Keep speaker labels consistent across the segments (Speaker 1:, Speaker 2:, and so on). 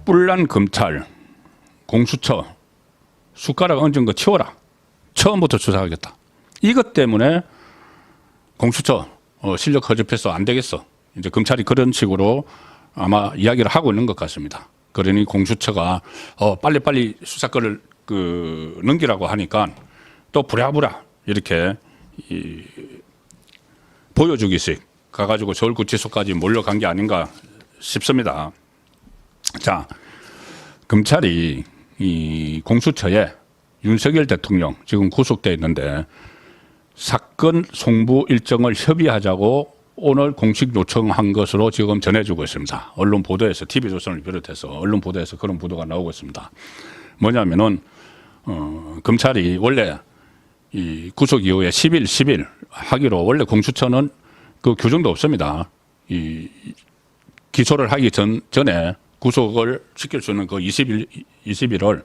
Speaker 1: 뿔난 검찰, 공수처, 숟가락 얹은 거 치워라. 처음부터 수사하겠다. 이것 때문에 공수처 실력 허접해서 안 되겠어. 이제 검찰이 그런 식으로 아마 이야기를 하고 있는 것 같습니다. 그러니 공수처가 빨리빨리 수사권을 넘기라고 하니까 또 부랴부랴 이렇게 보여주기식 가가지고 서울구치소까지 몰려간 게 아닌가 싶습니다. 자, 검찰이 이 공수처에 윤석열 대통령 지금 구속돼 있는데 사건 송부 일정을 협의하자고 오늘 공식 요청한 것으로 지금 전해주고 있습니다. 언론 보도에서 TV조선을 비롯해서 언론 보도에서 그런 보도가 나오고 있습니다. 뭐냐면은 검찰이 원래 이 구속 이후에 10일 하기로 원래 공수처는 그 규정도 없습니다. 이 기소를 하기 전에 구속을 시킬 수 있는 그 20일을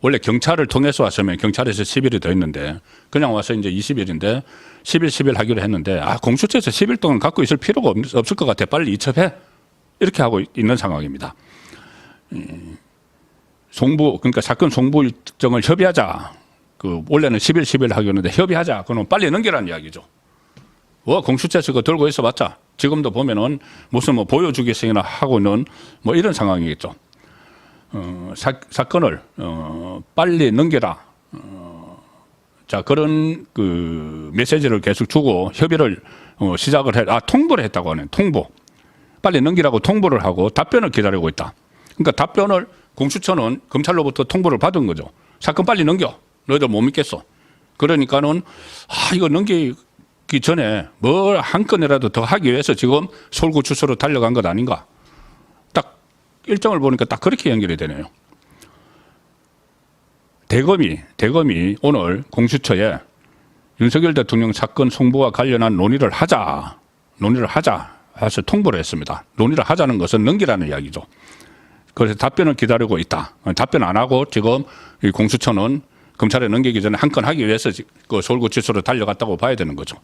Speaker 1: 원래 경찰을 통해서 왔으면 경찰에서 10일이 더 있는데 그냥 와서 이제 20일인데 10일 하기로 했는데 공수처에서 10일 동안 갖고 있을 필요가 없을 것 같아. 빨리 이첩해. 이렇게 하고 있는 상황입니다. 그러니까 사건 송부 일정을 협의하자. 원래는 10일 하기로 했는데 협의하자. 그럼 빨리 넘기라는 이야기죠. 공수처에서 그거 들고 있어 봤자 지금도 보면은 무슨 보여주기식이나 하고는 이런 상황이겠죠. 사건을 빨리 넘겨라. 자, 그런 메시지를 계속 주고 협의를 시작을 통보를 했다고 하네. 통보. 빨리 넘기라고 통보를 하고 답변을 기다리고 있다. 그러니까 답변을 공수처는 검찰로부터 통보를 받은 거죠. 사건 빨리 넘겨. 너희들 못 믿겠어. 그러니까는 이거 넘기기 전에 뭘 한 건이라도 더 하기 위해서 지금 서울구치소로 달려간 것 아닌가. 딱 일정을 보니까 딱 그렇게 연결이 되네요. 대검이 오늘 공수처에 윤석열 대통령 사건 송부와 관련한 논의를 하자 해서 통보를 했습니다. 논의를 하자는 것은 넘기라는 이야기죠. 그래서 답변을 기다리고 있다. 답변 안 하고 지금 이 공수처는 검찰에 넘기기 전에 한 건 하기 위해서 그 서울구치소로 달려갔다고 봐야 되는 거죠.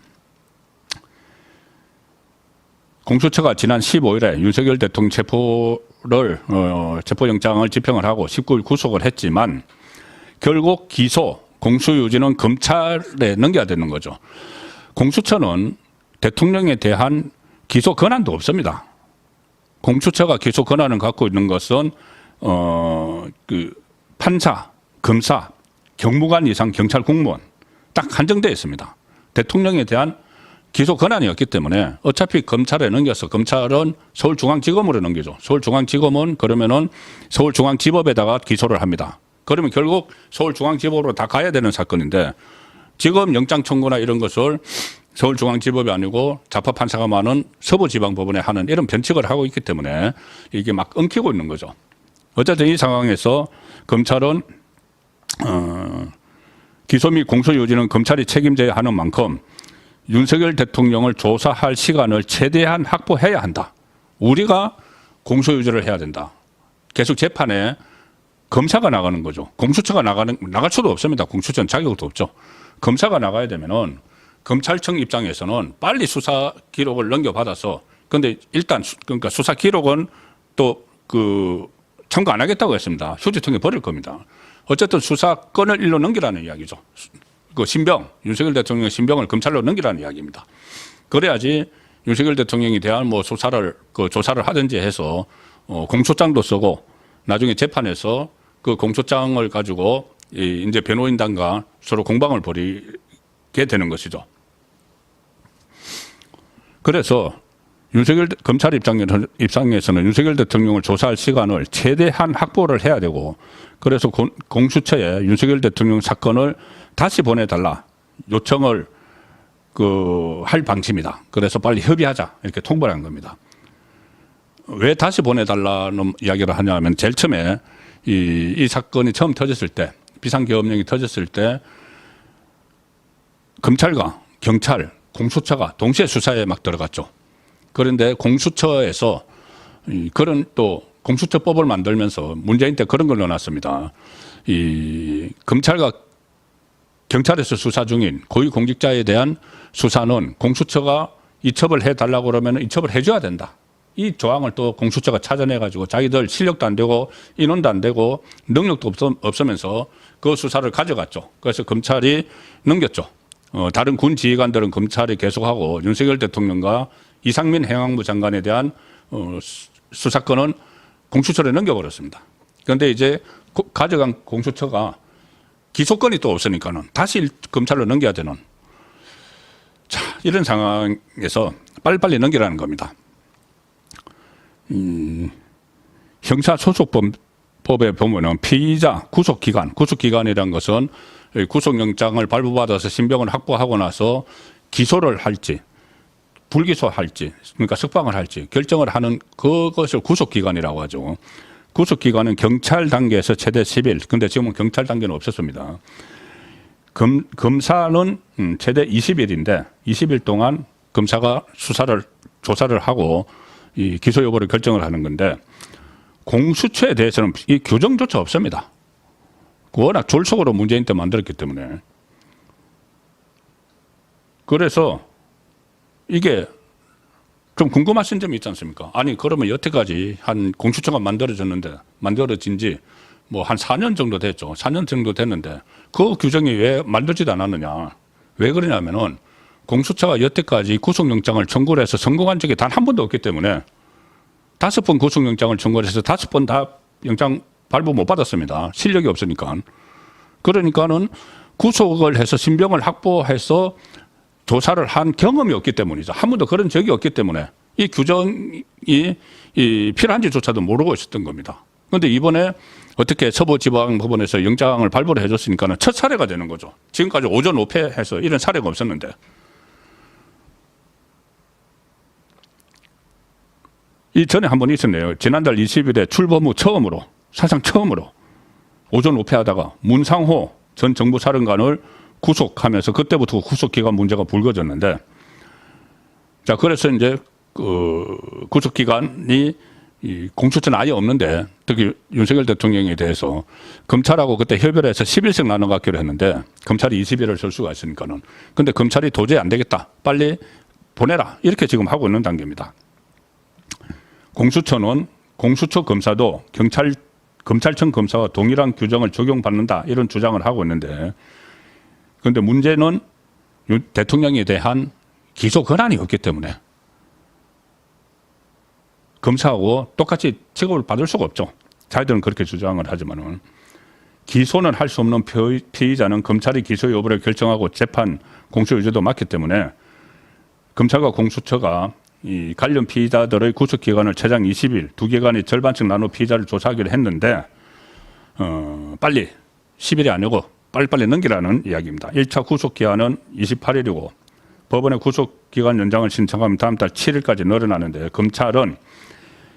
Speaker 1: 공수처가 지난 15일에 윤석열 대통령 체포영장을 집행을 하고 19일 구속을 했지만 결국 공수유지는 검찰에 넘겨야 되는 거죠. 공수처는 대통령에 대한 기소 권한도 없습니다. 공수처가 기소 권한을 갖고 있는 것은 판사, 검사, 경무관 이상 경찰 공무원 딱 한정되어 있습니다. 대통령에 대한 기소 권한이 없기 때문에 어차피 검찰에 넘겨서 검찰은 서울중앙지검으로 넘기죠. 서울중앙지검은 그러면은 서울중앙지법에다가 기소를 합니다. 그러면 결국 서울중앙지법으로 다 가야 되는 사건인데 지금 영장 청구나 이런 것을 서울중앙지법이 아니고 자파판사가 많은 서부지방법원에 하는 이런 변칙을 하고 있기 때문에 이게 막 엉키고 있는 거죠. 어쨌든 이 상황에서 검찰은 기소 및 공소유지는 검찰이 책임져야 하는 만큼 윤석열 대통령을 조사할 시간을 최대한 확보해야 한다. 우리가 공소유지를 해야 된다. 계속 재판에 검사가 나가는 거죠. 공수처가 나갈 수도 없습니다. 공수처는 자격도 없죠. 검사가 나가야 되면은 검찰청 입장에서는 빨리 수사 기록을 넘겨받아서 근데 일단 그러니까 수사 기록은 또 참고 안 하겠다고 했습니다. 휴지통에 버릴 겁니다. 어쨌든 수사권을 일로 넘기라는 이야기죠. 윤석열 대통령의 신병을 검찰로 넘기라는 이야기입니다. 그래야지 윤석열 대통령에 대한 조사를 하든지 해서 공소장도 쓰고 나중에 재판에서 그 공소장을 가지고 이제 변호인단과 서로 공방을 벌이게 되는 것이죠. 그래서 검찰 입장에서는 윤석열 대통령을 조사할 시간을 최대한 확보를 해야 되고 그래서 공수처에 윤석열 대통령 사건을 다시 보내달라 요청을 할 방침이다. 그래서 빨리 협의하자 이렇게 통보를 한 겁니다. 왜 다시 보내달라는 이야기를 하냐면 제일 처음에 이 사건이 처음 터졌을 때 비상계엄령이 터졌을 때 검찰과 경찰, 공수처가 동시에 수사에 막 들어갔죠. 그런데 공수처에서 그런 또 공수처법을 만들면서 문재인 때 그런 걸 넣어놨습니다. 이 검찰과 경찰에서 수사 중인 고위공직자에 대한 수사는 공수처가 이첩을 해달라고 그러면 이첩을 해줘야 된다. 이 조항을 또 공수처가 찾아내가지고 자기들 실력도 안 되고 인원도 안 되고 능력도 없으면서 그 수사를 가져갔죠. 그래서 검찰이 넘겼죠. 다른 군 지휘관들은 검찰이 계속하고 윤석열 대통령과 이상민 행안부 장관에 대한 수사권은 공수처에 넘겨버렸습니다. 그런데 이제 가져간 공수처가 기소권이 또 없으니까는 다시 검찰로 넘겨야 되는 자, 이런 상황에서 빨리빨리 넘기라는 겁니다. 형사소송법에 보면은 피의자 구속기간이라는 것은 구속영장을 발부받아서 신병을 확보하고 나서 기소를 할지 불기소할지 그러니까 석방을 할지 결정을 하는 그것을 구속기간이라고 하죠. 구속기간은 경찰 단계에서 최대 10일. 근데 지금은 경찰 단계는 없었습니다. 검사는 최대 20일인데 20일 동안 검사가 조사를 하고 이 기소 여부를 결정을 하는 건데 공수처에 대해서는 이 규정조차 없습니다. 워낙 졸속으로 문재인 때 만들었기 때문에. 그래서 이게 좀 궁금하신 점이 있지 않습니까? 아니 그러면 여태까지 한 공수처가 만들어진 지 뭐 한 4년 정도 됐죠. 4년 정도 됐는데 그 규정이 왜 만들지도 않았느냐. 왜 그러냐면은 공수처가 여태까지 구속영장을 청구를 해서 성공한 적이 단 한 번도 없기 때문에 5번 구속영장을 청구를 해서 5번 다 영장 발부 못 받았습니다. 실력이 없으니까. 그러니까는 구속을 해서 신병을 확보해서 조사를 한 경험이 없기 때문이죠. 한 번도 그런 적이 없기 때문에 이 규정이 필요한지조차도 모르고 있었던 겁니다. 그런데 이번에 어떻게 서부지방법원에서 영장을 발부를 해줬으니까는 첫 사례가 되는 거죠. 지금까지 오전 오패해서 이런 사례가 없었는데. 이 전에 한 번 있었네요. 지난달 20일에 출범 후 사상 처음으로 오전 오패하다가 문상호 전 정부사령관을 구속하면서 그때부터 구속기간 문제가 불거졌는데 자, 그래서 이제 구속기간이 이 공수처는 아예 없는데 특히 윤석열 대통령에 대해서 검찰하고 그때 협의를 해서 10일씩 나눠 갖기로 했는데 검찰이 20일을 줄 수가 있으니까는. 근데 검찰이 도저히 안 되겠다. 빨리 보내라. 이렇게 지금 하고 있는 단계입니다. 공수처는 공수처 검사도 검찰청 검사와 동일한 규정을 적용받는다. 이런 주장을 하고 있는데 그런데 문제는 대통령에 대한 기소 권한이 없기 때문에 검사하고 똑같이 취급을 받을 수가 없죠. 자기들은 그렇게 주장을 하지만은 기소는 할 수 없는 피의자는 검찰이 기소 여부를 결정하고 재판 공소 유죄도 맞기 때문에 검찰과 공수처가 이 관련 피의자들의 구속 기간을 최장 20일, 두 기관이 절반씩 나눠 피의자를 조사하기로 했는데 빨리 10일이 아니고 빨리빨리 넘기라는 이야기입니다. 1차 구속 기한은 28일이고 법원에 구속 기간 연장을 신청하면 다음 달 7일까지 늘어나는데 검찰은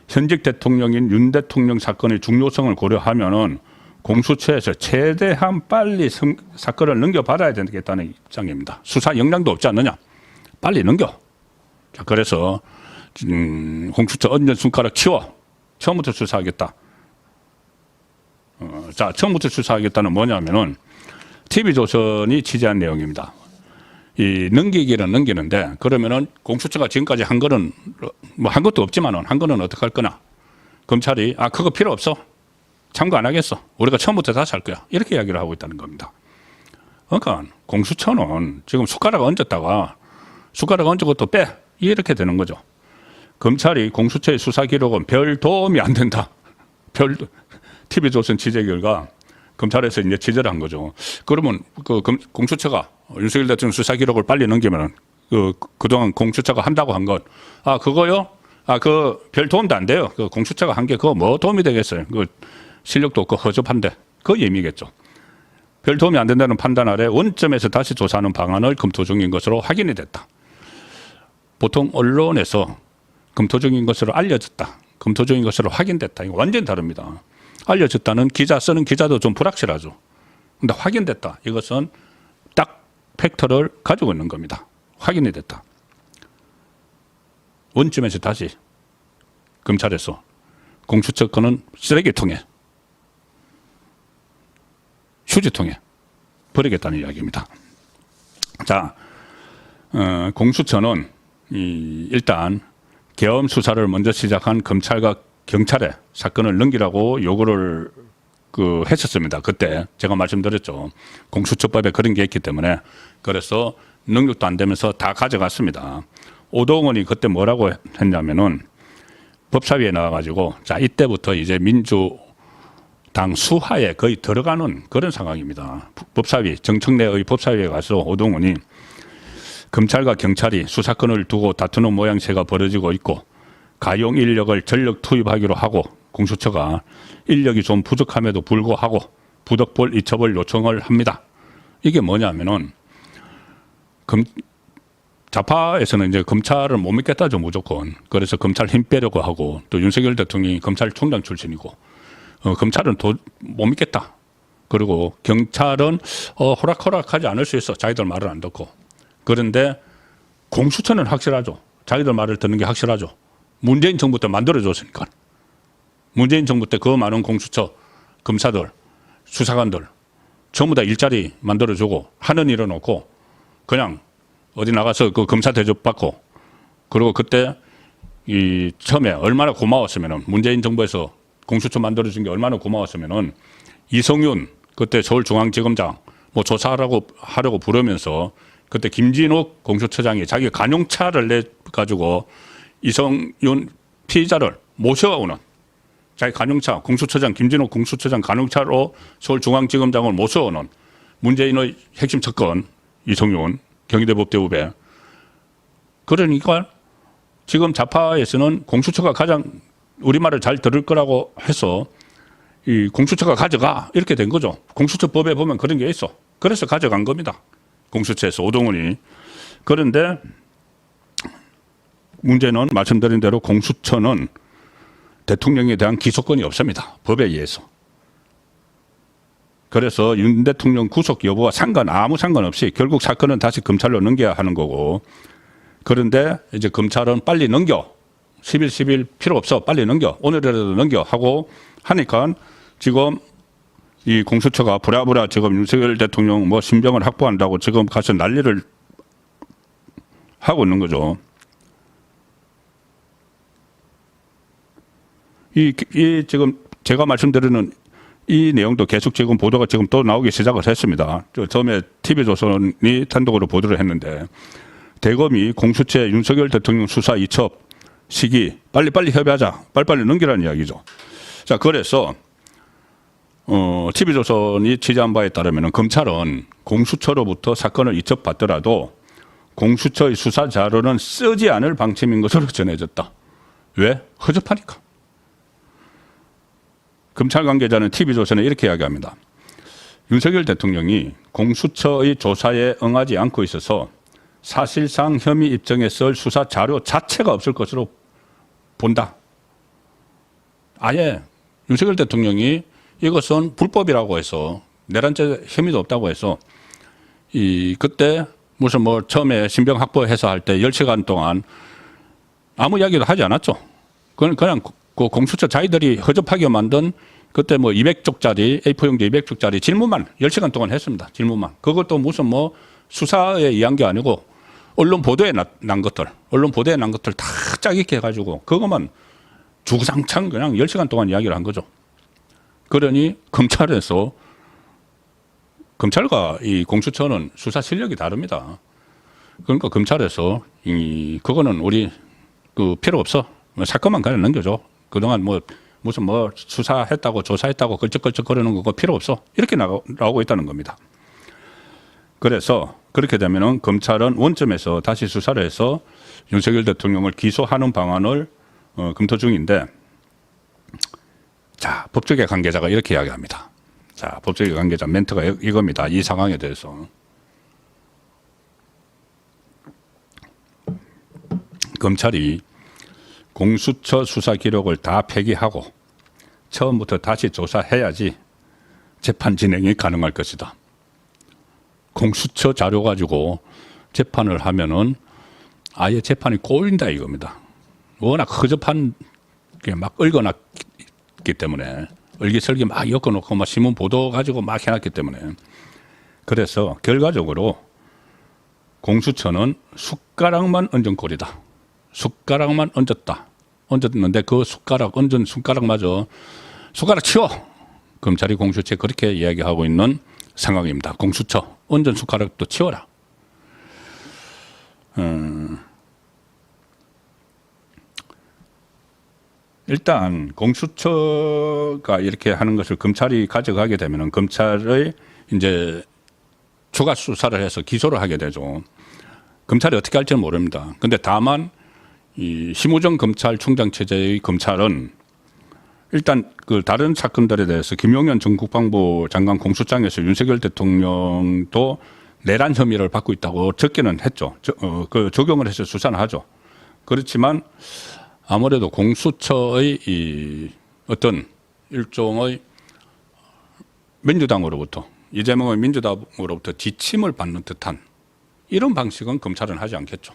Speaker 1: 현직 대통령인 윤 대통령 사건의 중요성을 고려하면은 공수처에서 최대한 빨리 사건을 넘겨받아야 되겠다는 입장입니다. 수사 역량도 없지 않느냐. 빨리 넘겨. 자, 그래서 공수처 언제 손가락 치워. 처음부터 수사하겠다. 자, 처음부터 수사하겠다는 뭐냐면은 TV조선이 취재한 내용입니다. 이 넘기기는 넘기는데 그러면은 공수처가 지금까지 한 거는 뭐 한 것도 없지만은 한 거는 어떻게 할 거나 검찰이 그거 필요 없어 참고 안 하겠어 우리가 처음부터 다시 할 거야 이렇게 이야기를 하고 있다는 겁니다. 그러니까 공수처는 지금 숟가락 얹었다가 숟가락 얹고 또 빼 이렇게 되는 거죠. 검찰이 공수처의 수사 기록은 별 도움이 안 된다. TV조선 취재 결과 검찰에서 이제 취재를 한 거죠. 그러면 공수처가 윤석열 대통령 수사 기록을 빨리 넘기면 그동안 공수처가 한다고 한 것, 그거요? 별 도움도 안 돼요. 공수처가 한 게 그거 뭐 도움이 되겠어요. 실력도 없고 허접한데. 그 의미겠죠. 별 도움이 안 된다는 판단 아래 원점에서 다시 조사하는 방안을 검토 중인 것으로 확인이 됐다. 보통 언론에서 검토 중인 것으로 알려졌다. 검토 중인 것으로 확인됐다. 이거 완전히 다릅니다. 알려졌다는 쓰는 기자도 좀 불확실하죠. 근데 확인됐다. 이것은 딱 팩트를 가지고 있는 겁니다. 확인이 됐다. 원점에서 다시 검찰에서 공수처권은 쓰레기통에 휴지통에 버리겠다는 이야기입니다. 자, 공수처는 일단 계엄 수사를 먼저 시작한 검찰과 경찰에 사건을 넘기라고 요구를 했었습니다. 그때 제가 말씀드렸죠. 공수처법에 그런 게 있기 때문에. 그래서 능력도 안 되면서 다 가져갔습니다. 오동원이 그때 뭐라고 했냐면은 법사위에 나와가지고 자 이때부터 이제 민주당 수하에 거의 들어가는 그런 상황입니다. 법사위 정청래의 법사위에 가서 오동원이 검찰과 경찰이 수사권을 두고 다투는 모양새가 벌어지고 있고 가용 인력을 전력 투입하기로 하고 공수처가 인력이 좀 부족함에도 불구하고 부득불 이첩을 요청을 합니다. 이게 뭐냐면은 좌파에서는 이제 검찰을 못 믿겠다죠, 무조건. 그래서 검찰 힘 빼려고 하고 또 윤석열 대통령이 검찰총장 출신이고 검찰은 못 믿겠다. 그리고 경찰은 호락호락하지 않을 수 있어. 자기들 말을 안 듣고. 그런데 공수처는 확실하죠. 자기들 말을 듣는 게 확실하죠. 문재인 정부 때 만들어줬으니까. 문재인 정부 때 그 많은 공수처 검사들, 수사관들 전부 다 일자리 만들어주고 하는 일은 없고 그냥 어디 나가서 그 검사 대접 받고 그리고 그때 이 처음에 얼마나 고마웠으면은 문재인 정부에서 공수처 만들어준 게 얼마나 고마웠으면은 이성윤 그때 서울중앙지검장 뭐 조사하려고 부르면서 그때 김진욱 공수처장이 자기 관용차를 내 가지고 이성윤 피의자를 모셔오는 자기 관용차 공수처장 김진욱 공수처장 관용차로 서울중앙지검장을 모셔오는 문재인의 핵심 측근 이성윤 경희대 법대 후배. 그러니까 지금 좌파에서는 공수처가 가장 우리말을 잘 들을 거라고 해서 이 공수처가 가져가 이렇게 된 거죠. 공수처법에 보면 그런 게 있어. 그래서 가져간 겁니다. 공수처에서 오동훈이. 그런데 문제는 말씀드린 대로 공수처는 대통령에 대한 기소권이 없습니다. 법에 의해서. 그래서 윤 대통령 구속 여부와 아무 상관없이 결국 사건은 다시 검찰로 넘겨야 하는 거고 그런데 이제 검찰은 빨리 넘겨. 10일 필요 없어. 빨리 넘겨. 오늘이라도 넘겨 하고 하니까 지금 이 공수처가 부랴부랴 지금 윤석열 대통령 뭐 신병을 확보한다고 지금 가서 난리를 하고 있는 거죠. 이 지금 제가 말씀드리는 이 내용도 계속 지금 보도가 지금 또 나오기 시작을 했습니다. 처음에 TV조선이 단독으로 보도를 했는데 대검이 공수처 윤석열 대통령 수사 이첩 시기 빨리빨리 협의하자. 빨리빨리 넘기라는 이야기죠. 자, 그래서 TV조선이 취재한 바에 따르면 검찰은 공수처로부터 사건을 이첩받더라도 공수처의 수사 자료는 쓰지 않을 방침인 것으로 전해졌다. 왜? 허접하니까. 검찰 관계자는 TV조선에 이렇게 이야기합니다. 윤석열 대통령이 공수처의 조사에 응하지 않고 있어서 사실상 혐의 입증에 쓸 수사 자료 자체가 없을 것으로 본다. 아예 윤석열 대통령이 이것은 불법이라고 해서 내란죄 혐의도 없다고 해서 그때 무슨 뭐 처음에 신병 확보해서 할 때 10시간 동안 아무 이야기도 하지 않았죠. 그냥 그 공수처 자기들이 허접하게 만든 그때 뭐 200쪽짜리 A4용지 200쪽짜리 질문만 10시간 동안 했습니다. 질문만. 그것도 무슨 뭐 수사에 의한 게 아니고 언론 보도에 난 것들 다 짜깁기 해가지고 그것만 주구장창 그냥 10시간 동안 이야기를 한 거죠. 그러니 검찰과 이 공수처는 수사 실력이 다릅니다. 그러니까 검찰에서 그거는 우리 필요 없어. 사건만 그냥 넘겨줘. 그동안 무슨 수사했다고 조사했다고 걸쩍걸쩍 거리는 거 필요 없어. 이렇게 나오고 있다는 겁니다. 그래서 그렇게 되면은 검찰은 원점에서 다시 수사를 해서 윤석열 대통령을 기소하는 방안을 검토 중인데 자, 법조계 관계자가 이렇게 이야기합니다. 자, 법조계 관계자 멘트가 이겁니다. 이 상황에 대해서. 검찰이 공수처 수사 기록을 다 폐기하고 처음부터 다시 조사해야지 재판 진행이 가능할 것이다. 공수처 자료 가지고 재판을 하면은 아예 재판이 꼬인다 이겁니다. 워낙 허접한 게 막 얽어놨기 때문에 얼기설기 막 엮어놓고 막 신문 보도 가지고 막 해놨기 때문에 그래서 결과적으로 공수처는 숟가락만 얹은 꼴이다. 숟가락만 얹었는데 그 얹은 숟가락마저 숟가락 치워! 검찰이 공수처에 그렇게 이야기하고 있는 상황입니다. 공수처 얹은 숟가락도 치워라. 일단 공수처가 이렇게 하는 것을 검찰이 가져가게 되면은 검찰의 이제 추가 수사를 해서 기소를 하게 되죠. 검찰이 어떻게 할지는 모릅니다. 근데 다만 이 심우정 검찰총장 체제의 검찰은 일단 그 다른 사건들에 대해서 김용현 전 국방부 장관 공소장에서 윤석열 대통령도 내란 혐의를 받고 있다고 적기는 했죠. 그 적용을 해서 수사는 하죠. 그렇지만 아무래도 공수처의 이 어떤 일종의 민주당으로부터 이재명의 민주당으로부터 지침을 받는 듯한 이런 방식은 검찰은 하지 않겠죠.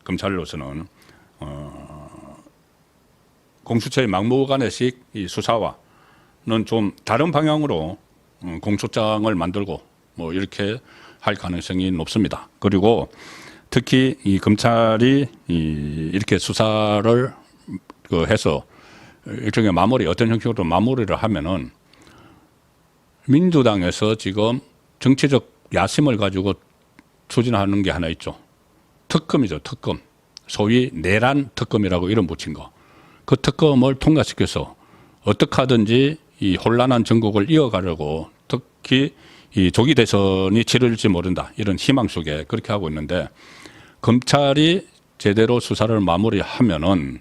Speaker 1: 검찰로서는 공수처의 막무가내식 이 수사와는 좀 다른 방향으로 공소장을 만들고 뭐 이렇게 할 가능성이 높습니다. 그리고 특히 이 검찰이 이렇게 수사를 해서 일종의 마무리 어떤 형식으로 마무리를 하면은 민주당에서 지금 정치적 야심을 가지고 추진하는 게 하나 있죠. 특검이죠. 특검. 소위 내란 특검이라고 이름 붙인 거. 그 특검을 통과시켜서 어떻게 하든지 이 혼란한 전국을 이어가려고 특히 이 조기 대선이 치러질지 모른다. 이런 희망 속에 그렇게 하고 있는데 검찰이 제대로 수사를 마무리하면은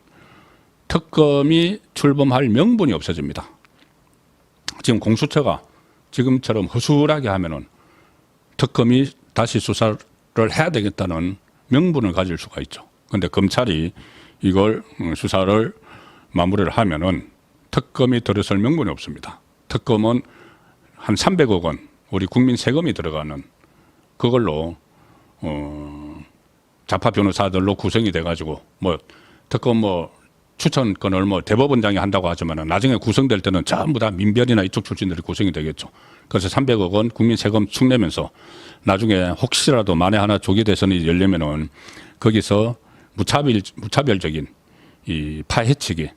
Speaker 1: 특검이 출범할 명분이 없어집니다. 지금 공수처가 지금처럼 허술하게 하면은 특검이 다시 수사를 해야 되겠다는 명분을 가질 수가 있죠. 그런데 검찰이 이걸 수사를 마무리를 하면은 특검이 들어설 명분이 없습니다. 특검은 한 300억 원 우리 국민 세금이 들어가는 그걸로 좌파 변호사들로 구성이 돼가지고 뭐 특검 뭐 추천권을 뭐 대법원장이 한다고 하지만 나중에 구성될 때는 전부 다 민변이나 이쪽 출신들이 구성이 되겠죠. 그래서 300억 원 국민 세금 축내면서 나중에 혹시라도 만에 하나 조기 대선이 열리면은 거기서 무차별적인 이 파헤치기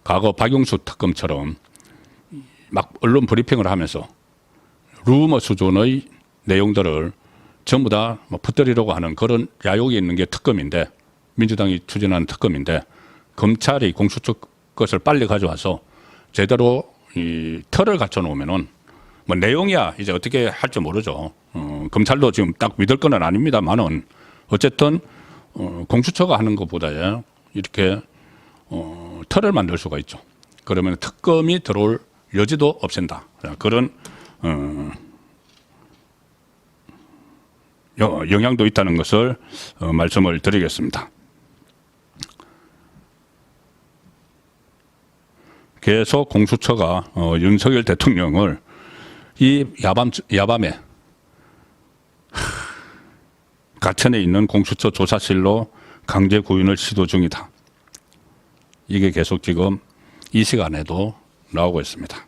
Speaker 1: 과거 박용수 특검처럼 막 언론 브리핑을 하면서 루머 수준의 내용들을 전부 다 뭐 퍼뜨리려고 하는 그런 야욕이 있는 게 특검인데 민주당이 추진하는 특검인데 검찰이 공수처 것을 빨리 가져와서 제대로 이 틀을 갖춰 놓으면은 뭐 내용이야 이제 어떻게 할지 모르죠. 검찰도 지금 딱 믿을 건 아닙니다만은 어쨌든 공수처가 하는 것보다 이렇게 틀을 만들 수가 있죠. 그러면 특검이 들어올 여지도 없앤다. 그런 영향도 있다는 것을 말씀을 드리겠습니다. 계속 공수처가 윤석열 대통령을 이 야밤에 가천에 있는 공수처 조사실로 강제 구인을 시도 중이다. 이게 계속 지금 이 시간에도 나오고 있습니다.